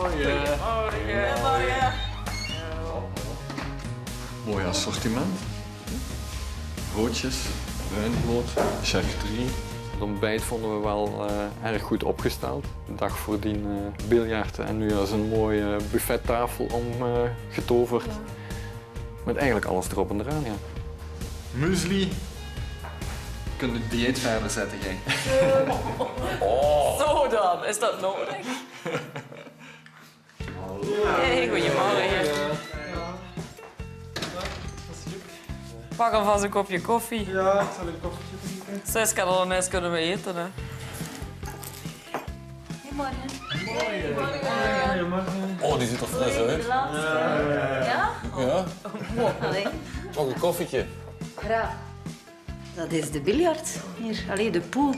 Goedemorgen. Mooi assortiment. Broodjes, bruinbrood, charcuterie. Het ontbijt vonden we wel erg goed opgesteld. De dag voordien biljart en nu is een mooie buffettafel omgetoverd. Met eigenlijk alles erop en eraan, ja. Muesli. Kun je het dieet verder zetten, jij? Zo dan, is dat nodig? Hey, goedemorgen. Pak alvast een kopje koffie. Ja, ik zal een koffietje drinken. 6 calorieën kunnen we eten, hè. Goedemorgen. Oh, die ziet er fris uit. Ja? Ja, Allee, nog een koffietje. graag. Dat is de biljart hier. Allee, de pool.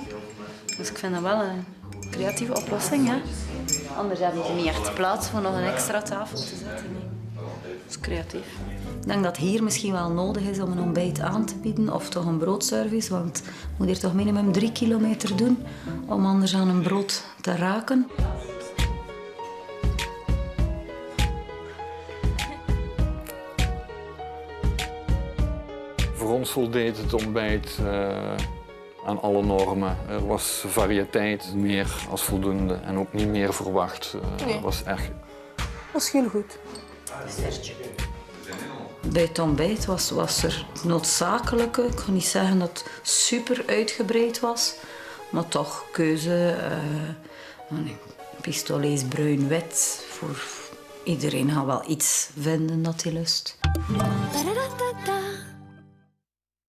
Dus ik vind dat wel een creatieve oplossing, hè. Anders hebben ze niet echt plaats voor nog een extra tafel te zetten. Nee. Dat is creatief. Ik denk dat hier misschien wel nodig is om een ontbijt aan te bieden of toch een broodservice, want je moet hier toch minimum 3 kilometer doen om anders aan een brood te raken. Voor ons voldeed het ontbijt aan alle normen. Er was variëteit, meer als voldoende en ook niet meer verwacht. Het was echt... was heel goed. Bij het ontbijt was er het noodzakelijke. Ik ga niet zeggen dat het super uitgebreid was, maar toch keuze. Pistolets bruin-wit. Voor iedereen gaat wel iets vinden dat hij lust.